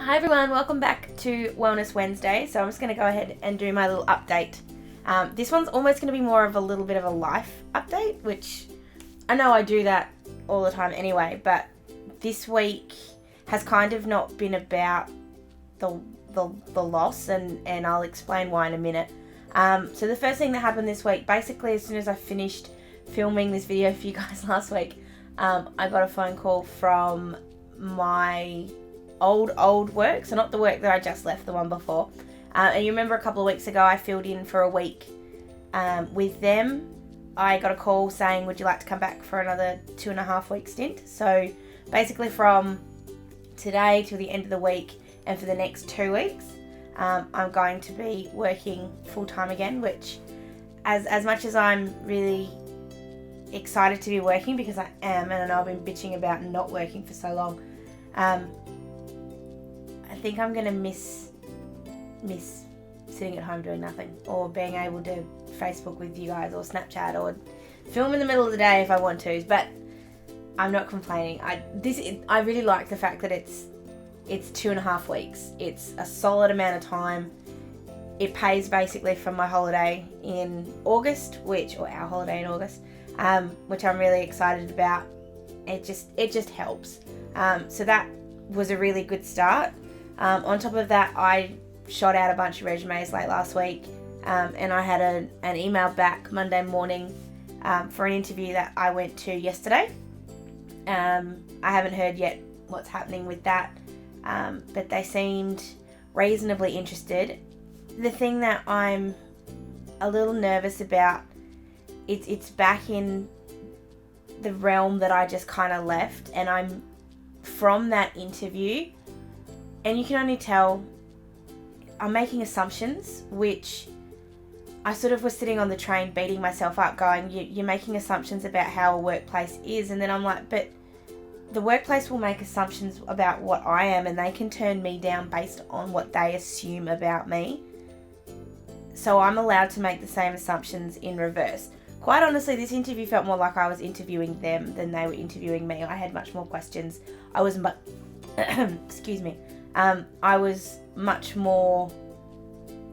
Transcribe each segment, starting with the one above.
Hi everyone, welcome back to Wellness Wednesday. So I'm just going to go ahead and do my little update. This one's almost going to be more of a little bit of a life update, which I know I do that all the time anyway, but this week has kind of not been about the loss, and I'll explain why in a minute. So the first thing that happened this week, basically as soon as I finished filming this video for you guys last week, I got a phone call from my old work, so not the work that I just left, the one before. And you remember a couple of weeks ago I filled in for a week with them. I got a call saying, would you like to come back for another 2.5 week stint? So basically from today till the end of the week and for the next 2 weeks, I'm going to be working full time again, which as much as I'm really excited to be working, because I am, and I know I've been bitching about not working for so long, I think I'm going to miss sitting at home doing nothing, or being able to Facebook with you guys, or Snapchat, or film in the middle of the day if I want to. But I'm not complaining. I really like the fact that it's 2.5 weeks. It's a solid amount of time. It pays basically from my holiday in August, or our holiday in August, which I'm really excited about. It just helps. So that was a really good start. On top of that, I shot out a bunch of resumes late last week, and I had an email back Monday morning for an interview that I went to yesterday. I haven't heard yet what's happening with that, but they seemed reasonably interested. The thing that I'm a little nervous about, it's back in the realm that I just kind of left, and I'm from that interview, and you can only tell I'm making assumptions, which I sort of was sitting on the train beating myself up going, you're making assumptions about how a workplace is. And then I'm like, but the workplace will make assumptions about what I am, and they can turn me down based on what they assume about me. So I'm allowed to make the same assumptions in reverse. Quite honestly, this interview felt more like I was interviewing them than they were interviewing me. I had much more questions. I was excuse me. I was much more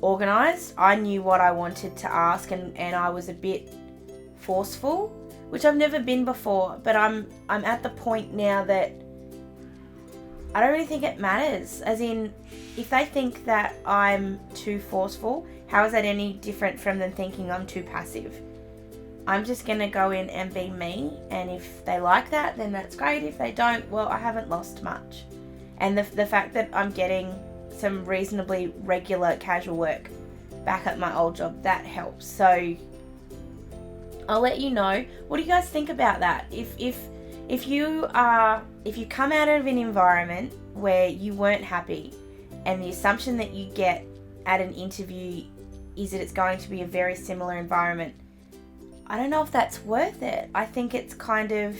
organised. I knew what I wanted to ask, and I was a bit forceful, which I've never been before. But I'm at the point now that I don't really think it matters. As in, if they think that I'm too forceful, how is that any different from them thinking I'm too passive? I'm just going to go in and be me, and if they like that, then that's great. If they don't, well, I haven't lost much. And the fact that I'm getting some reasonably regular casual work back at my old job, that helps. So I'll let you know. What do you guys think about that? If you come out of an environment where you weren't happy, and the assumption that you get at an interview is that it's going to be a very similar environment, I don't know if that's worth it. I think it's kind of,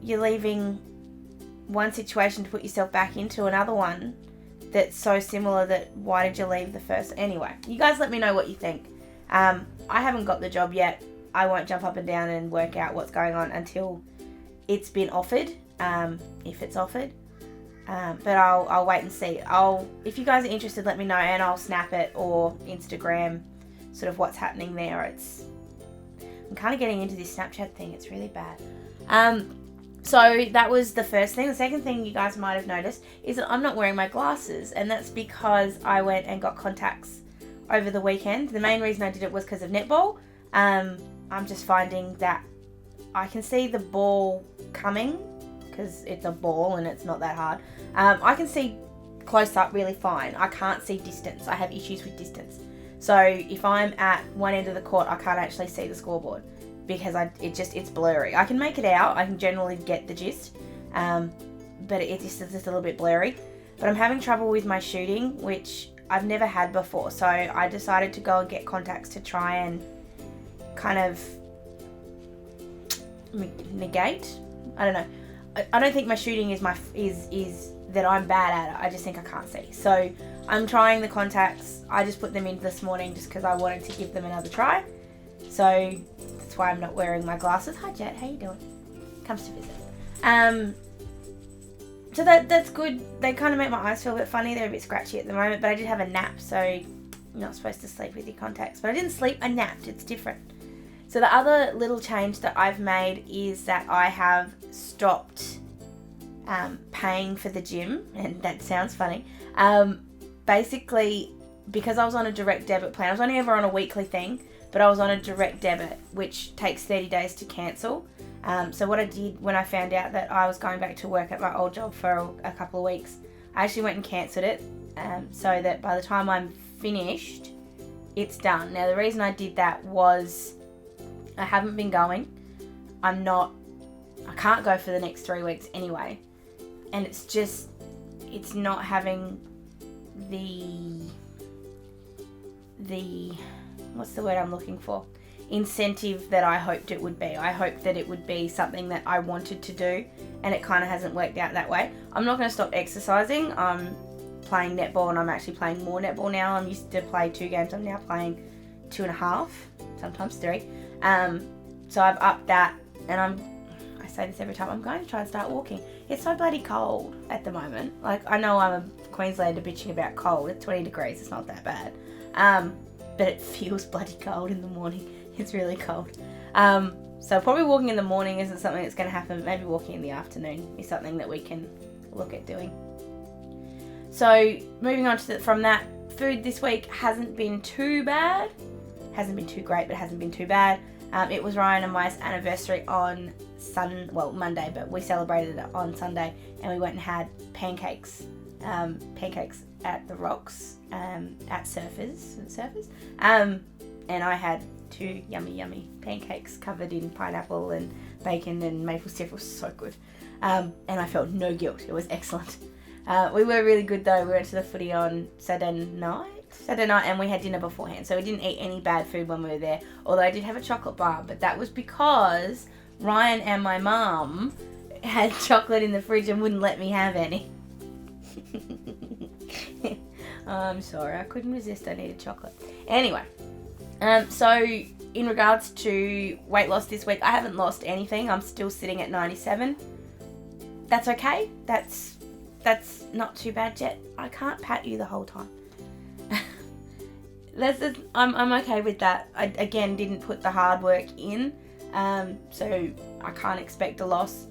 you're leaving one situation to put yourself back into another one that's so similar that why did you leave the first? Anyway, you guys let me know what you think. I haven't got the job yet. I won't jump up and down and work out what's going on until it's been offered, if it's offered. But I'll wait and see. If you guys are interested, let me know, and I'll snap it or Instagram sort of what's happening there. I'm kind of getting into this Snapchat thing. It's really bad. So that was the first thing. The second thing you guys might have noticed is that I'm not wearing my glasses, and that's because I went and got contacts over the weekend. The main reason I did it was because of netball. I'm just finding that I can see the ball coming, because it's a ball and it's not that hard. I can see close up really fine. I can't see distance. I have issues with distance. So if I'm at one end of the court, I can't actually see the scoreboard, because it's blurry. I can make it out. I can generally get the gist, but it's just a little bit blurry. But I'm having trouble with my shooting, which I've never had before. So I decided to go and get contacts to try and kind of negate. I don't know. I don't think my shooting is that I'm bad at it. I just think I can't see. So I'm trying the contacts. I just put them in this morning just because I wanted to give them another try. So that's why I'm not wearing my glasses. Hi Jet, how you doing? Comes to visit. So that's good. They kind of make my eyes feel a bit funny. They're a bit scratchy at the moment, but I did have a nap, so you're not supposed to sleep with your contacts. But I didn't sleep, I napped. It's different. So the other little change that I've made is that I have stopped paying for the gym, and that sounds funny. Basically, because I was on a direct debit plan, I was only ever on a weekly thing, but I was on a direct debit, which takes 30 days to cancel. So what I did when I found out that I was going back to work at my old job for a couple of weeks, I actually went and cancelled it, so that by the time I'm finished, it's done. Now, the reason I did that was I haven't been going. I can't go for the next 3 weeks anyway. And it's not having the what's the word I'm looking for? Incentive that I hoped it would be. I hoped that it would be something that I wanted to do, and it kind of hasn't worked out that way. I'm not going to stop exercising. I'm playing netball, and I'm actually playing more netball now. I'm used to play 2 games. I'm now playing 2.5, sometimes 3. So I've upped that, and I say this every time, I'm going to try and start walking. It's so bloody cold at the moment. Like, I know I'm a Queenslander bitching about cold. It's 20 degrees. It's not that bad. But it feels bloody cold in the morning. It's really cold. So probably walking in the morning isn't something that's going to happen. Maybe walking in the afternoon is something that we can look at doing. So moving on from that, food this week hasn't been too bad. Hasn't been too great, but hasn't been too bad. It was Ryan and my anniversary on Monday, but we celebrated it on Sunday, and we went and had pancakes at the Rocks, at Surfers, and I had 2 yummy pancakes covered in pineapple and bacon and maple syrup. It was so good, and I felt no guilt. It was excellent. We were really good though. We went to the footy on Saturday night, and we had dinner beforehand, so we didn't eat any bad food when we were there, although I did have a chocolate bar, but that was because Ryan and my mum had chocolate in the fridge and wouldn't let me have any. I'm sorry, I couldn't resist. I needed chocolate. Anyway, so in regards to weight loss this week, I haven't lost anything. I'm still sitting at 97. That's okay. That's not too bad, Jet. I can't pat you the whole time. I'm okay with that. I, again, didn't put the hard work in, so I can't expect a loss.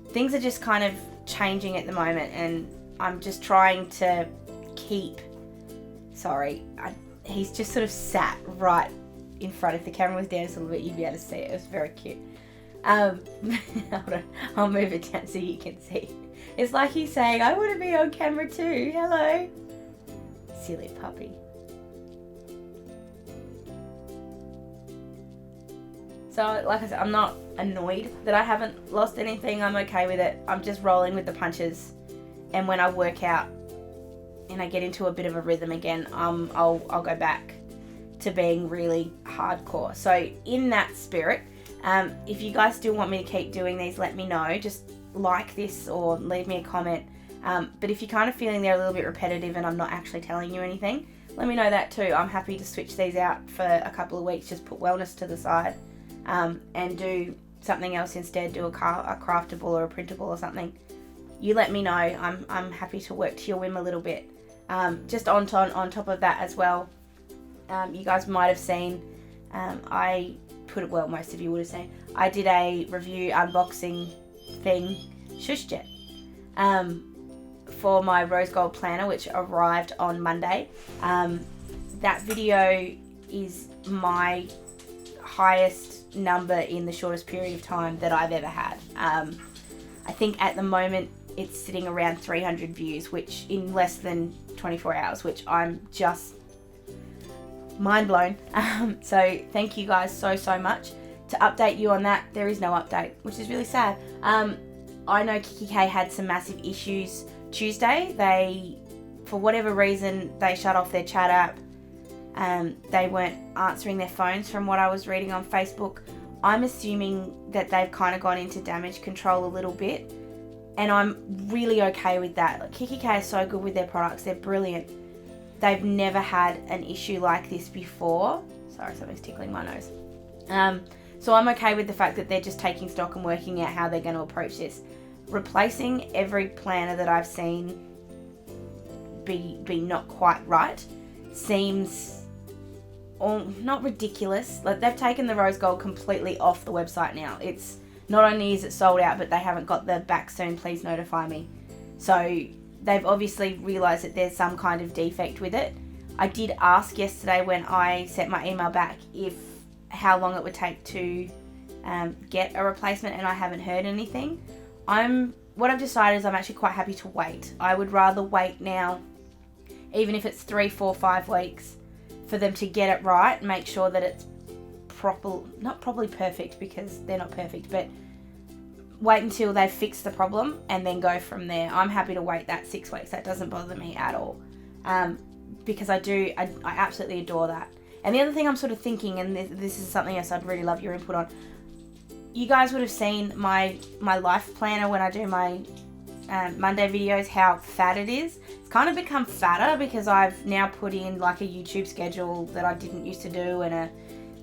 Things are just kind of changing at the moment, and I'm just trying to keep... he's just sort of sat right in front. If the camera was down just a little bit, you'd be able to see it. It was very cute. Hold on. I'll move it down so you can see. It's like he's saying, I want to be on camera too. Hello. Silly puppy. So, like I said, I'm not annoyed that I haven't lost anything. I'm okay with it. I'm just rolling with the punches. And when I work out and I get into a bit of a rhythm again, I'll go back to being really hardcore. So in that spirit, if you guys still want me to keep doing these, let me know. Just like this or leave me a comment. But if you're kind of feeling they're a little bit repetitive and I'm not actually telling you anything, let me know that too. I'm happy to switch these out for a couple of weeks, just put wellness to the side, and do something else instead, do a craftable or a printable or something. You let me know. I'm happy to work to your whim a little bit. Just on top of that as well, you guys might have seen, most of you would have seen, I did a review unboxing thing, Shush Jet, for my rose gold planner, which arrived on Monday. That video is my highest number in the shortest period of time that I've ever had. I think at the moment it's sitting around 300 views, which in less than 24 hours, which I'm just mind blown. So thank you guys so much. To update you on that, there is no update, which is really sad. I know kikki.k had some massive issues Tuesday. They, for whatever reason, they shut off their chat app. They weren't answering their phones from what I was reading on Facebook. I'm assuming that they've kind of gone into damage control a little bit, and I'm really okay with that. Like, kikki.k is so good with their products. They're brilliant. They've never had an issue like this before. Sorry, something's tickling my nose. So I'm okay with the fact that they're just taking stock and working out how they're going to approach this. replacing every planner that I've seen be not quite right seems not ridiculous. Like, they've taken the rose gold completely off the website now. It's not only is it sold out, but they haven't got the back soon, please notify me. So they've obviously realised that there's some kind of defect with it. I did ask yesterday when I sent my email back how long it would take to get a replacement, and I haven't heard anything. What I've decided is I'm actually quite happy to wait. I would rather wait now, even if it's 3, 4, 5 weeks, for them to get it right, make sure that it's not probably perfect, because they're not perfect, but wait until they've fixed the problem and then go from there. I'm happy to wait that 6 weeks. That doesn't bother me at all, because I absolutely adore that. And the other thing I'm sort of thinking, and this is something else I'd really love your input on, you guys would have seen my life planner when I do my Monday videos, how fat it is. It's kind of become fatter because I've now put in like a YouTube schedule that I didn't used to do, and a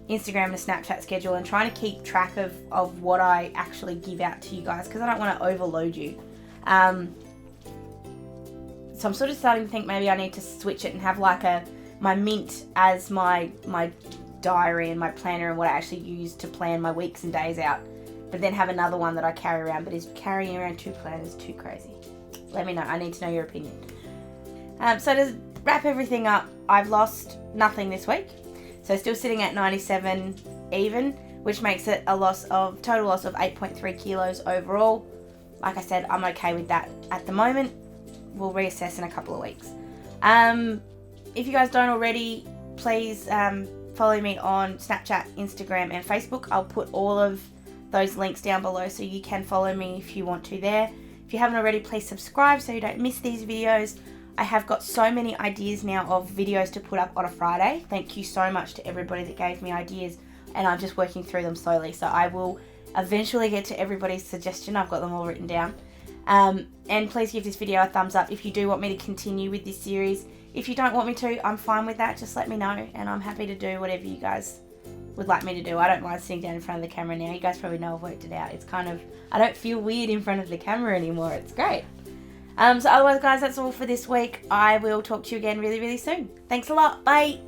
Instagram and a Snapchat schedule, and trying to keep track of what I actually give out to you guys, because I don't want to overload you. So I'm sort of starting to think maybe I need to switch it and have like my mint as my diary and my planner and what I actually use to plan my weeks and days out, but then have another one that I carry around. But is carrying around 2 planners too crazy? Let me know. I need to know your opinion. So to wrap everything up, I've lost nothing this week, so still sitting at 97 even, which makes it a total loss of 8.3 kilos overall. Like I said, I'm okay with that at the moment. We'll reassess in a couple of weeks. If you guys don't already, please follow me on Snapchat, Instagram and Facebook. I'll put all of those links down below so you can follow me if you want to there. If you haven't already, please subscribe so you don't miss these videos. I have got so many ideas now of videos to put up on a Friday. Thank you so much to everybody that gave me ideas, and I'm just working through them slowly. So I will eventually get to everybody's suggestion. I've got them all written down. And please give this video a thumbs up if you do want me to continue with this series. If you don't want me to, I'm fine with that. Just let me know, and I'm happy to do whatever you guys would like me to do. I don't mind sitting down in front of the camera now. You guys probably know I've worked it out. It's kind of, I don't feel weird in front of the camera anymore. It's great. So otherwise, guys, that's all for this week. I will talk to you again really, really soon. Thanks a lot. Bye.